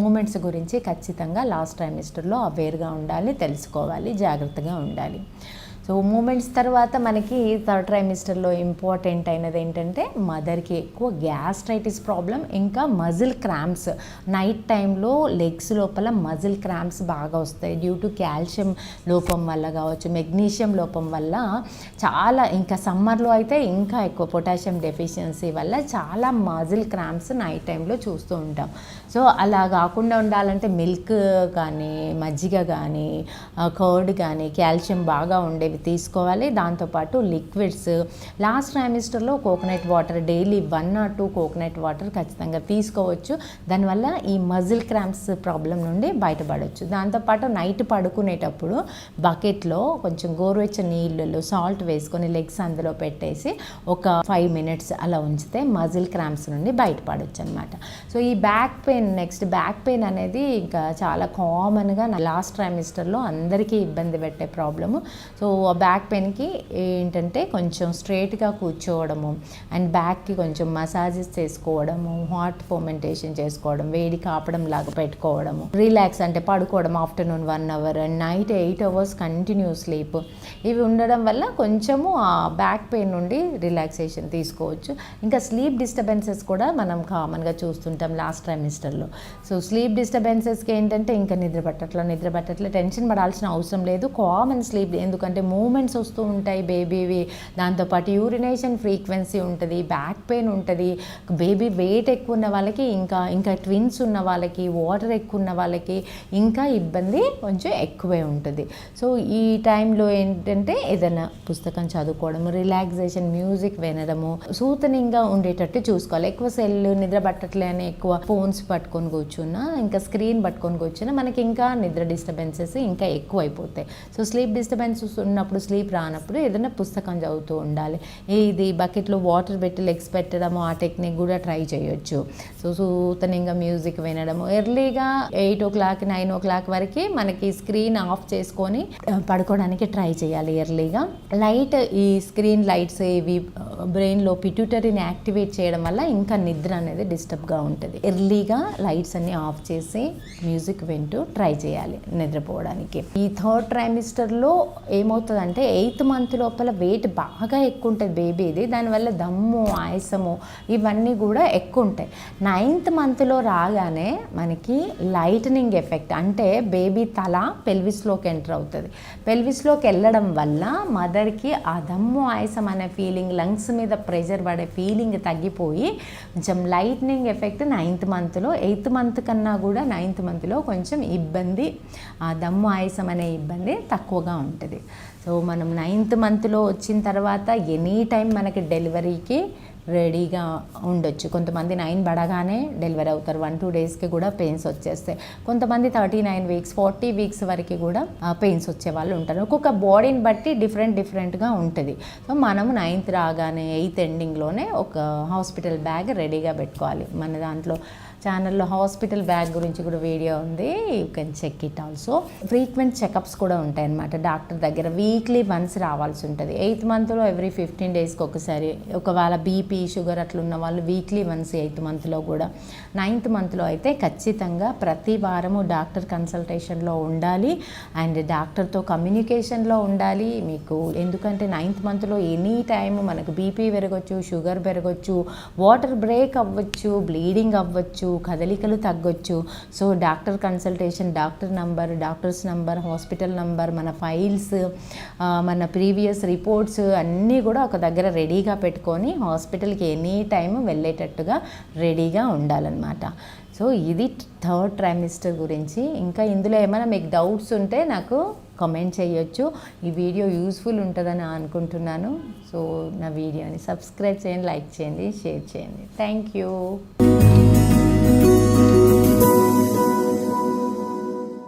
మూమెంట్స్ గురించి ఖచ్చితంగా లాస్ట్ ట్రైమిస్టర్లో అవేర్గా ఉండాలి, తెలుసుకోవాలి, జాగ్రత్తగా ఉండాలి. సో మూమెంట్స్ తర్వాత మనకి 3rd ట్రైమిస్టర్లో ఇంపార్టెంట్ అయినది ఏంటంటే మదర్కి ఎక్కువ గ్యాస్ట్రైటిస్ ప్రాబ్లం, ఇంకా మజిల్ క్రాంప్స్. నైట్ టైంలో లెగ్స్ లోపల మజిల్ క్రాంప్స్ బాగా వస్తాయి డ్యూ టు కాల్షియం లోపం వల్ల కావచ్చు, మెగ్నీషియం లోపం వల్ల చాలా, ఇంకా సమ్మర్లో అయితే ఇంకా ఎక్కువ పొటాషియం డెఫిషియన్సీ వల్ల చాలా మజిల్ క్రాంప్స్ నైట్ టైంలో చూస్తూ ఉంటాం. సో అలా కాకుండా ఉండాలంటే మిల్క్ కానీ మజ్జిగ కానీ కర్డ్ కానీ కాల్షియం బాగా ఉండేవి తీసుకోవాలి. దాంతోపాటు లిక్విడ్స్ లాస్ట్ ట్రైమిస్టర్లో coconut water daily 1 or 2 coconut water ఖచ్చితంగా తీసుకోవచ్చు. దానివల్ల ఈ మజిల్ క్రాంప్స్ ప్రాబ్లం నుండి బయటపడవచ్చు. దాంతోపాటు నైట్ పడుకునేటప్పుడు బకెట్లో కొంచెం గోరువెచ్చని నీళ్ళలో సాల్ట్ వేసుకొని లెగ్స్ అందులో పెట్టేసి ఒక 5 minutes అలా ఉంచితే మజిల్ క్రాంప్స్ నుండి బయటపడవచ్చు అనమాట. సో ఈ బ్యాక్ పెయిన్ అనేది ఇంకా చాలా కామన్గా లాస్ట్ ట్రైమిస్టర్లో అందరికీ ఇబ్బంది పెట్టే ప్రాబ్లము. సో ఆ బ్యాక్ పెయిన్కి ఏంటంటే కొంచెం స్ట్రైట్గా కూర్చోవడము అండ్ బ్యాక్కి కొంచెం మసాజెస్ చేసుకోవడము, హాట్ ఫోమెంటేషన్ చేసుకోవడం, వేడి కాపడం లాగా పెట్టుకోవడము, రిలాక్స్ అంటే పడుకోవడం afternoon 1 hour and night 8 hours continue sleep. ఇవి ఉండడం వల్ల కొంచెము ఆ బ్యాక్ పెయిన్ నుండి రిలాక్సేషన్ తీసుకోవచ్చు. ఇంకా స్లీప్ డిస్టర్బెన్సెస్ కూడా మనం కామన్గా చూస్తుంటాం లాస్ట్ ట్రైమిస్టర్లో. సో స్లీప్ డిస్టర్బెన్సెస్కి ఏంటంటే ఇంకా నిద్ర పట్టట్లే టెన్షన్ పడాల్సిన అవసరం లేదు. కామన్ స్లీప్, ఎందుకంటే మూమెంట్స్ వస్తూ ఉంటాయి బేబీవి, దాంతోపాటు యూరినేషన్ ఫ్రీక్వెన్సీ ఉంటుంది, బ్యాక్ పెయిన్ ఉంటుంది, బేబీ వెయిట్ ఎక్కువ ఉన్న వాళ్ళకి ఇంకా ట్విన్స్ ఉన్న వాళ్ళకి, వాటర్ ఎక్కువ ఉన్న వాళ్ళకి ఇంకా ఇబ్బంది కొంచెం ఎక్కువే ఉంటుంది. సో ఈ టైంలో ఏంటంటే ఏదైనా పుస్తకం చదువుకోవడము, రిలాక్సేషన్ మ్యూజిక్ వినడము, సూతనింగా ఉండేటట్టు చూసుకోవాలి. ఎక్కువ నిద్ర పట్టట్లే అని ఎక్కువ ఫోన్స్ పట్టుకొని కూర్చున్నా, ఇంకా స్క్రీన్ పట్టుకొని కూర్చున్నా మనకి ఇంకా నిద్ర డిస్టర్బెన్సెస్ ఇంకా ఎక్కువ అయిపోతాయి. సో స్లీప్ డిస్టర్బెన్సెస్ ఉన్నప్పుడు, స్లీప్ రానప్పుడు ఏదైనా పుస్తకం చదువుతూ ఉండాలి. ఇది బకెట్లో వాటర్ పెట్టి లెగ్స్ పెట్టడము, ఆ టెక్నిక్ కూడా ట్రై చేయొచ్చు. సో సూతనింగా మ్యూజిక్ వినడము, ఎర్లీగా 8 o'clock 9 o'clock వరకు మనకి స్క్రీన్ ఆఫ్ చేసుకొని పడుకోవడానికి ట్రై చేయాలి ఎర్లీగా. ఈ స్క్రీన్ లైట్స్ ఇవి బ్రెయిన్లో పిట్యూటరీని యాక్టివేట్ చేయడం వల్ల ఇంకా నిద్ర అనేది డిస్టర్బ్గా ఉంటుంది. ఎర్లీగా లైట్స్ అన్ని ఆఫ్ చేసి మ్యూజిక్ వింటూ ట్రై చేయాలి నిద్రపోవడానికి. ఈ 3rd ట్రైమిస్టర్లో ఏమవుతుందంటే 8th month లోపల వెయిట్ బాగా ఎక్కువ ఉంటుంది బేబీది, దానివల్ల దమ్ము, ఆయాసము ఇవన్నీ కూడా ఎక్కువ ఉంటాయి. 9th month రాగానే మనకి లైటనింగ్ ఎఫెక్ట్, అంటే బేబీ తల పెల్విస్లోకి ఎంటర్ అవుతుంది. పెల్విస్లోకి వెళ్ళడం వల్ల మదర్కి ఆ దమ్ము, ఆయాసం అనే ఫీలింగ్, లంగ్స్ మీద ప్రెషర్ పడే ఫీలింగ్ తగ్గిపోయి కొంచెం lightening effect 9th month 8th month కన్నా కూడా 9th month కొంచెం ఇబ్బంది, ఆ దమ్ము, ఆయాసం అనే ఇబ్బంది తక్కువగా ఉంటుంది. సో మనం 9th month వచ్చిన తర్వాత ఎనీ టైం మనకి డెలివరీకి రెడీగా ఉండొచ్చు. కొంతమంది 9 పడగానే డెలివరీ అవుతారు, 1-2 డేస్కి కూడా పెయిన్స్ వచ్చేస్తాయి. కొంతమంది 39 వీక్స్ 40 వీక్స్ వరకు కూడా పెయిన్స్ వచ్చే వాళ్ళు ఉంటారు. ఒక్కొక్క బాడీని బట్టి డిఫరెంట్గా ఉంటుంది. సో మనము 9th రాగానే 8th ఎండింగ్లోనే ఒక హాస్పిటల్ బ్యాగ్ రెడీగా పెట్టుకోవాలి. మన దాంట్లో ఛానల్లో హాస్పిటల్ బ్యాగ్ గురించి కూడా వీడియో ఉంది, you can check it also. Frequent checkups కూడా ఉంటాయి అన్నమాట డాక్టర్ దగ్గర. వీక్లీ వన్స్ రావాల్సి ఉంటుంది. 8th మంత్లో ఎవ్రీ 15 డేస్కి ఒకసారి. ఒకవేళ బీపీ షుగర్ అట్లా ఉన్న వాళ్ళు వీక్లీ వన్స్ 8th మంత్లో కూడా. 9th మంత్లో అయితే ఖచ్చితంగా ప్రతి వారము డాక్టర్ కన్సల్టేషన్లో ఉండాలి అండ్ డాక్టర్తో కమ్యూనికేషన్లో ఉండాలి మీకు. ఎందుకంటే 9th మంత్లో ఎనీ టైం మనకు బీపీ పెరగచ్చు, షుగర్ పెరగచ్చు, వాటర్ బ్రేక్ అవ్వచ్చు, బ్లీడింగ్ అవ్వచ్చు, కదలికలు తగ్గొచ్చు. So doctor consultation, doctor number, doctors number, hospital number, మన ఫైల్స్, మన ప్రీవియస్ రిపోర్ట్స్ అన్నీ కూడా ఒక దగ్గర రెడీగా పెట్టుకొని హాస్పిటల్కి ఎనీ టైం వెళ్ళేటట్టుగా రెడీగా ఉండాలన్నమాట. సో ఇది 3rd ట్రైమిస్టర్ గురించి. ఇంకా ఇందులో ఏమైనా మీకు డౌట్స్ ఉంటే నాకు కామెంట్ చేయొచ్చు. ఈ వీడియో యూస్ఫుల్ ఉంటుందని అనుకుంటున్నాను. సో నా వీడియోని సబ్స్క్రైబ్ చేయండి, లైక్ చేయండి, షేర్ చేయండి. Thank you.